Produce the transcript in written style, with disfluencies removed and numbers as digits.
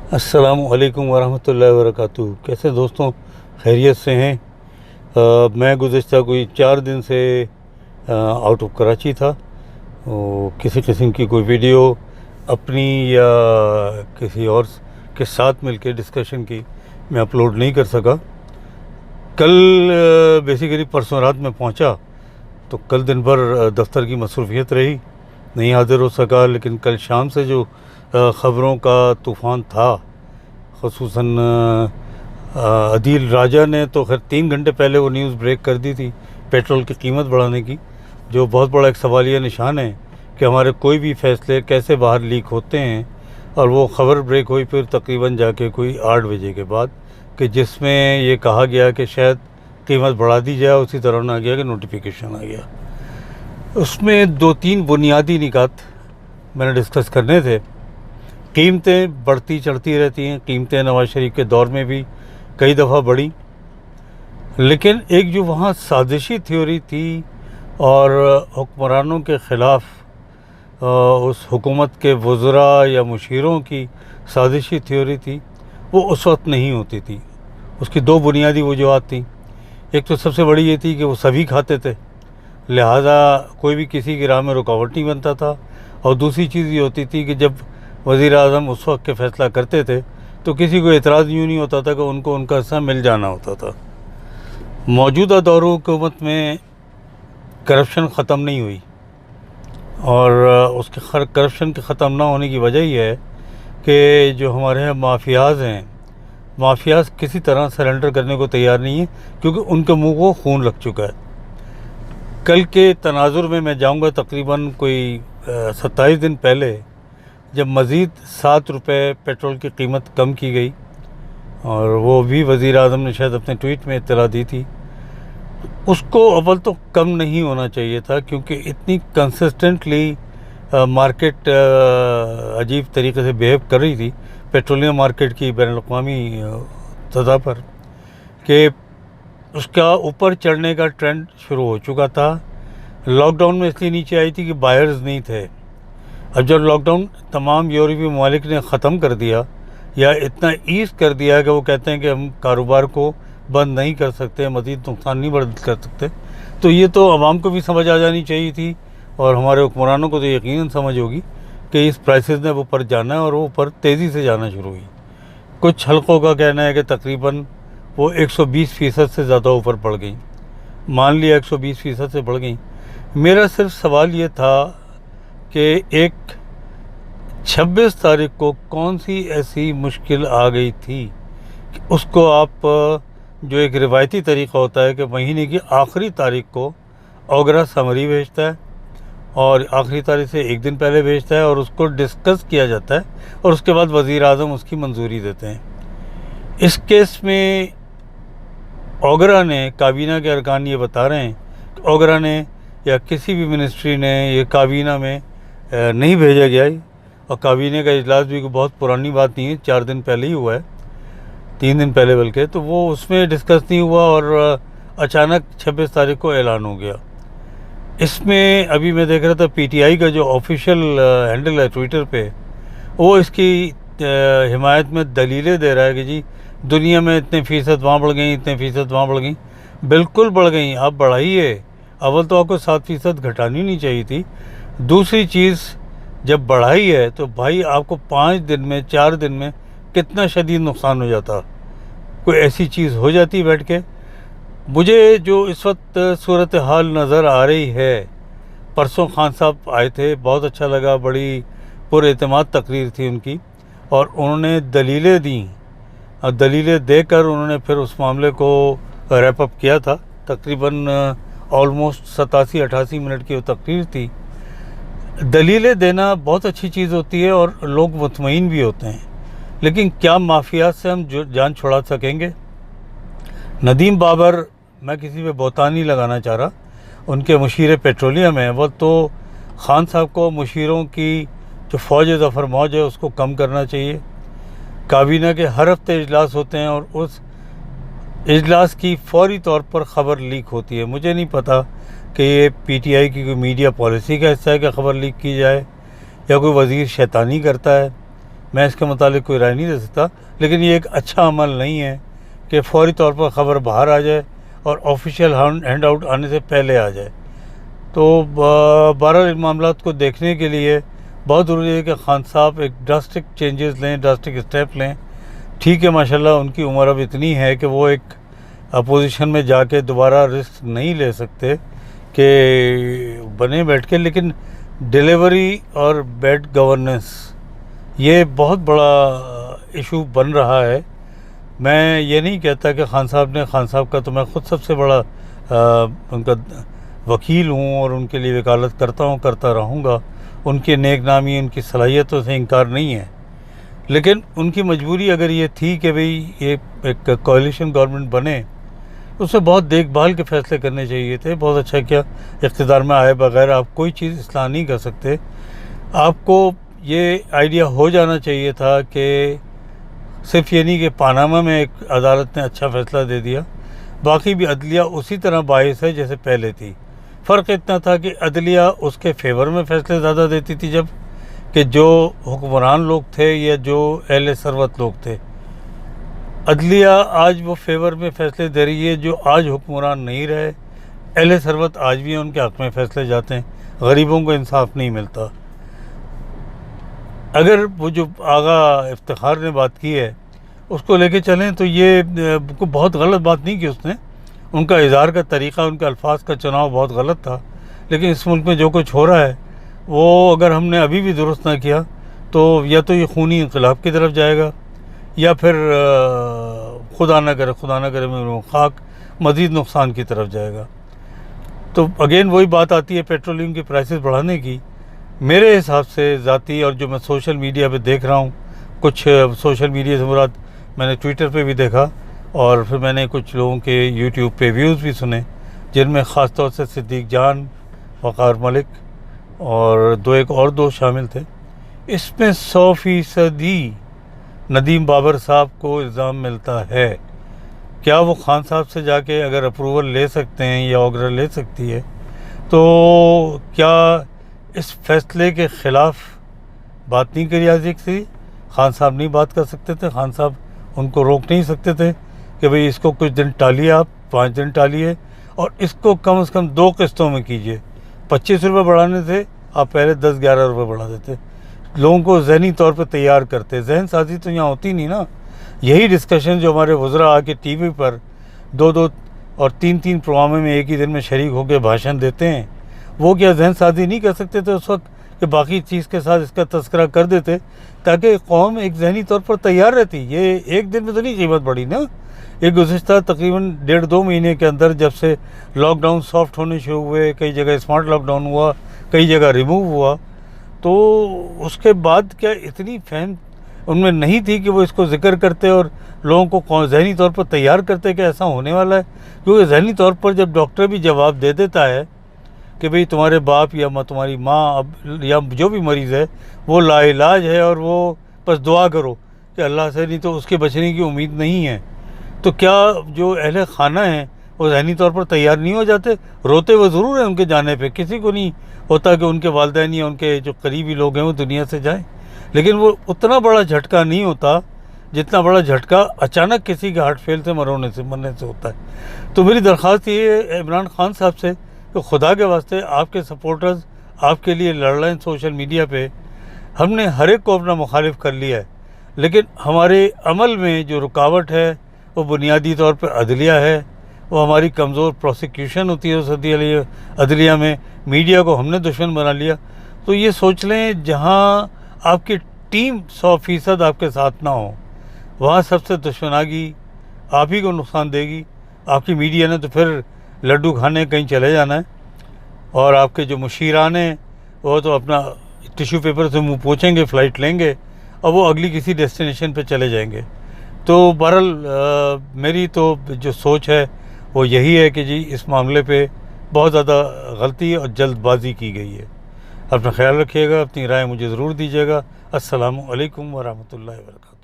अस्सलामुअलैकुम वरहमतुल्लाहि वबरकातुहू। कैसे दोस्तों, खैरियत से हैं? मैं गुज़िश्ता कोई 4 दिन से आउट ऑफ कराची था। किसी किस्म की कोई वीडियो अपनी या किसी और के साथ मिलकर डिस्कशन की मैं अपलोड नहीं कर सका। कल बेसिकली परसों रात में पहुंचा तो कल दिन भर दफ्तर की मसरूफियत रही, नहीं हाज़िर हो सका। लेकिन कल शाम से जो ख़बरों का तूफ़ान था, ख़ुसूसन अदील राजा ने तो खैर 3 घंटे पहले वो न्यूज़ ब्रेक कर दी थी पेट्रोल की कीमत बढ़ाने की, जो बहुत बड़ा एक सवालिया निशान है कि हमारे कोई भी फ़ैसले कैसे बाहर लीक होते हैं। और वो ख़बर ब्रेक हुई फिर तकरीबन जाके कोई 8 बजे के बाद, कि जिसमें ये कहा गया कि शायद कीमत बढ़ा दी जाए। उसी तरह आ गया कि नोटिफिकेशन आ गया। उसमें 2-3 बुनियादी निकात मैंने डिस्कस करने थे। कीमतें बढ़ती चढ़ती रहती हैं, कीमतें नवाज़ शरीफ के दौर में भी कई दफ़ा बढ़ी, लेकिन एक जो वहाँ साजिशी थ्योरी थी और हुक्मरानों के ख़िलाफ़ उस हुकूमत के वज़रा या मुशीरों की साजिशी थ्योरी थी, वो उस वक्त नहीं होती थी। उसकी 2 बुनियादी वजूहात थी। एक तो सबसे बड़ी ये थी कि वो सभी खाते थे, लिहाजा कोई भी किसी की राह में रुकावट नहीं बनता था। और दूसरी चीज़ ये होती थी कि जब वज़ीर आज़म उस वक्त के फ़ैसला करते थे तो किसी को एतराज़ यूँ नहीं होता था कि उनको उनका हिस्सा मिल जाना होता था। मौजूदा दौर हुकूमत में करप्शन ख़त्म नहीं हुई, और उसके करप्शन के ख़त्म ना होने की वजह यह है कि जो हमारे यहाँ माफियाज़ हैं, माफियाज़ किसी तरह सरेंडर करने को तैयार नहीं है, क्योंकि उनके मुँह को खून लग चुका है। कल के तनाजुर में मैं जाऊँगा तकरीबन कोई 27 दिन पहले, जब मज़ीद 7 रुपये पेट्रोल की कीमत कम की गई, और वो भी वज़ीर आज़म ने शायद अपने ट्वीट में इत्तला दी थी। उसको अव्वल तो कम नहीं होना चाहिए था, क्योंकि इतनी कंसिस्टेंटली मार्केट अजीब तरीके से बिहेव कर रही थी पेट्रोलियम मार्केट की बैनुल-अक़वामी सतह पर, कि उसका ऊपर चढ़ने का ट्रेंड शुरू हो चुका था। लॉकडाउन में इसलिए नीचे आई थी कि बायर्स नहीं थे। अब जब लॉकडाउन तमाम यूरोपीय ममालिक ने ख़त्म कर दिया या इतना ईज़ कर दिया कि वो कहते हैं कि हम कारोबार को बंद नहीं कर सकते, मज़ीद नुकसान नहीं बर्दाश्त कर सकते, तो ये तो आवाम को भी समझ आ जानी चाहिए थी, और हमारे हुक्मरानों को तो यकीनन समझ होगी कि इस प्राइसेस ने ऊपर जाना है, और वो ऊपर तेज़ी से जाना शुरू हुई। कुछ हल्कों का कहना है कि तकरीबन वो 120% से ज़्यादा ऊपर बढ़ गई। मान लिया 120% से बढ़ गई। मेरा सिर्फ सवाल ये था कि एक 26 तारीख को कौन सी ऐसी मुश्किल आ गई थी कि उसको आप, जो एक रिवायती तरीक़ा होता है कि महीने की आखिरी तारीख को ओगरा समरी भेजता है, और आखिरी तारीख से एक दिन पहले भेजता है, और उसको डिस्कस किया जाता है, और उसके बाद वज़ीर आज़म उसकी मंजूरी देते हैं। इस केस में ओगरा ने, काबीना के अरकान ये बता रहे हैं कि ओगरा ने या किसी भी मिनिस्ट्री ने ये काबीना में नहीं भेजा गया है, और काबीने का इजलास भी कोई बहुत पुरानी बात नहीं है, 4 दिन पहले ही हुआ है, 3 दिन पहले बल्कि, तो वो उसमें डिस्कस नहीं हुआ, और अचानक 26 तारीख को ऐलान हो गया। इसमें अभी मैं देख रहा था पीटीआई का जो ऑफिशियल हैंडल है ट्विटर पे, वो इसकी हिमायत में दलीलें दे रहा है कि जी दुनिया में इतने फ़ीसद वहाँ बढ़ गई, इतने फ़ीसद वहाँ बढ़ गई। बिल्कुल बढ़ गई, आप बढ़ाइए। अव्वल तो आपको 7% घटानी नहीं चाहिए थी। दूसरी चीज़, जब बढ़ाई है तो भाई आपको 5 दिन में, 4 दिन में कितना शदीद नुकसान हो जाता, कोई ऐसी चीज़ हो जाती बैठ के। मुझे जो इस वक्त सूरत हाल नज़र आ रही है, परसों खान साहब आए थे, बहुत अच्छा लगा, बड़ी पुरएतमाद तकरीर थी उनकी, और उन्होंने दलीलें दी, और दलीलें देकर उन्होंने फिर उस मामले को रैप अप किया था। तकरीबन ऑलमोस्ट 87-88 मिनट की वो तकरीर थी। दलीलें देना बहुत अच्छी चीज़ होती है, और लोग मुतमईन भी होते हैं, लेकिन क्या माफिया से हम जान छुड़ा सकेंगे? नदीम बाबर, मैं किसी पे बहतान नहीं लगाना चाह रहा, उनके मुशीर पेट्रोलियम है, वो तो खान साहब को मुशीरों की जो फ़ौज ज़फ़र मौज है उसको कम करना चाहिए। काबीना के हर हफ्ते इजलास होते हैं, और उस इजलास की फौरी तौर पर ख़बर लीक होती है। मुझे नहीं पता कि ये पीटीआई की कोई मीडिया पॉलिसी का हिस्सा है कि ख़बर लीक की जाए, या कोई वज़ीर शैतानी करता है, मैं इसके मुतालिक कोई राय नहीं दे सकता, लेकिन ये एक अच्छा अमल नहीं है कि फौरी तौर पर ख़बर बाहर आ जाए और ऑफिशियल हैंड आउट आने से पहले आ जाए। तो बहरहाल इन मामलात को देखने के लिए बहुत ज़रूरी है कि खान साहब एक ड्रास्टिक चेंजेस लें, ड्रास्टिक स्टेप लें। ठीक है, माशाल्लाह उनकी उम्र अब इतनी है कि वो एक अपोजिशन में जाके दोबारा रिस्क नहीं ले सकते कि बने बैठ के, लेकिन डिलीवरी और बैड गवर्नेंस ये बहुत बड़ा इशू बन रहा है। मैं ये नहीं कहता कि खान साहब का तो मैं ख़ुद सबसे बड़ा उनका वकील हूँ और उनके लिए वकालत करता हूँ, करता रहूँगा। उनके नेक नामी, उनकी सलाहियतों से इनकार नहीं है, लेकिन उनकी मजबूरी अगर ये थी कि भाई ये एक कोalition गवर्नमेंट बने, उससे बहुत देखभाल के फ़ैसले करने चाहिए थे। बहुत अच्छा किया इक़्तिदार में आए बगैर आप कोई चीज़ इस्लाह नहीं कर सकते। आपको ये आइडिया हो जाना चाहिए था कि सिर्फ ये नहीं कि पानामा में एक अदालत ने अच्छा फ़ैसला दे दिया, बाकी भी अदलिया उसी तरह बाइस है जैसे पहले थी। फ़र्क इतना था कि अदलिया उसके फेवर में फ़ैसले ज़्यादा देती थी जब कि जो हुक्मरान लोग थे या जो अहले सरवत लोग थे। अदलिया आज वो फेवर में फ़ैसले दे रही है जो आज हुक्मरान नहीं रहे। अहले सरवत आज भी उनके हक़ में फ़ैसले जाते हैं, गरीबों को इंसाफ नहीं मिलता। अगर वो जो आगा इफ्तिखार ने बात की है उसको लेके चलें तो ये कोई बहुत गलत बात नहीं की उसने। उनका इज़हार का तरीक़ा, उनके अल्फाज का चुनाव बहुत गलत था, लेकिन इस मुल्क में जो कुछ हो रहा है वो अगर हमने अभी भी दुरुस्त ना किया तो या तो ये खूनी इनकलाब की तरफ जाएगा या फिर खुदा ना करे में खाक मज़ीद नुकसान की तरफ जाएगा। तो अगेन वही बात आती है पेट्रोलियम की प्राइसेस बढ़ाने की। मेरे हिसाब से ज़ाती और जो मैं सोशल मीडिया पे देख रहा हूँ, कुछ सोशल मीडिया से मुराद मैंने ट्विटर पे भी देखा और फिर मैंने कुछ लोगों के यूट्यूब पे व्यूज़ भी सुने, जिनमें ख़ास तौर से सिद्दीक जान, वक़ार मलिक और एक और दोस्त शामिल थे। इसमें 100% नदीम बाबर साहब को इल्ज़ाम मिलता है। क्या वो खान साहब से जाके अगर अप्रूवल ले सकते हैं या ऑर्डर ले सकती है, तो क्या इस फैसले के ख़िलाफ़ बात नहीं करी जा सकती? खान साहब नहीं बात कर सकते थे? खान साहब उनको रोक नहीं सकते थे कि भाई इसको कुछ दिन टालिए, आप 5 दिन टालिए और इसको कम से कम 2 किस्तों में कीजिए। 25 रुपये बढ़ाने थे, आप पहले 10-11 रुपये बढ़ा देते, लोगों को ज़हनी तौर पर तैयार करते। जहन साजी तो यहाँ होती नहीं ना। यही डिस्कशन जो हमारे वज़रा आके टीवी पर 2-2 और 3-3 प्रोग्रामों में एक ही दिन में शरीक होकर भाषण देते हैं, वो क्या जहन साजी नहीं कर सकते थे उस वक्त कि बाकी चीज़ के साथ इसका तस्करा कर देते ताकि कौम एक जहनी तौर पर तैयार रहती। ये एक दिन में तो नहीं कीमत बढ़ी ना। ये गुज़िश्ता तकरीबन 1.5-2 महीने के अंदर जब से लॉकडाउन सॉफ्ट होने शुरू हुए, कई जगह स्मार्ट लॉकडाउन हुआ, कई जगह रिमूव हुआ, तो उसके बाद क्या इतनी फहम उनमें नहीं थी कि वो इसको ज़िक्र करते और लोगों को ज़हनी तौर पर तैयार करते कि ऐसा होने वाला है। क्योंकि ज़हनी तौर पर जब डॉक्टर भी जवाब दे देता है कि भाई तुम्हारे बाप या तुम्हारी माँ अब या जो भी मरीज़ है वो लाइलाज है और वो बस दुआ करो कि अल्लाह से, नहीं तो उसके बचने की उम्मीद नहीं है, तो क्या जो अहले खाना हैं वो ज़हनी तौर पर तैयार नहीं हो जाते? रोते वो ज़रूर हैं उनके जाने पे, किसी को नहीं होता कि उनके वालिदैन या उनके जो करीबी लोग हैं वो दुनिया से जाएं, लेकिन वो उतना बड़ा झटका नहीं होता जितना बड़ा झटका अचानक किसी के हार्ट फेल से मरने से होता है। तो मेरी दरख्वास्त ये है इमरान खान साहब से कि खुदा के वास्ते आपके सपोर्टर्स आपके लिए लड़ रहे हैं सोशल मीडिया पे। हमने हर एक को अपना मुखालिफ कर लिया है, लेकिन हमारे अमल में जो रुकावट है वो बुनियादी तौर पर अदलिया है। वो हमारी कमज़ोर प्रोसिक्यूशन होती है उस अदलिया में। मीडिया को हमने दुश्मन बना लिया। तो ये सोच लें, जहाँ आपकी टीम 100% आपके साथ ना हो, वहाँ सबसे दुश्मनागी आप ही को नुकसान देगी। आपकी मीडिया ने तो फिर लड्डू खाने कहीं चले जाना है और आपके जो मुशीरान हैं वो तो अपना टिश्यू पेपर से मुंह पोंछेंगे, फ़्लाइट लेंगे और वो अगली किसी डेस्टिनेशन पे चले जाएंगे। तो बहरहाल मेरी तो जो सोच है वो यही है कि जी इस मामले पे बहुत ज़्यादा गलती और जल्दबाजी की गई है। अपना ख्याल रखिएगा, अपनी राय मुझे ज़रूर दीजिएगा। अस्सलामु अलैकुम वरहमतुल्लाहि वबरकातुहू।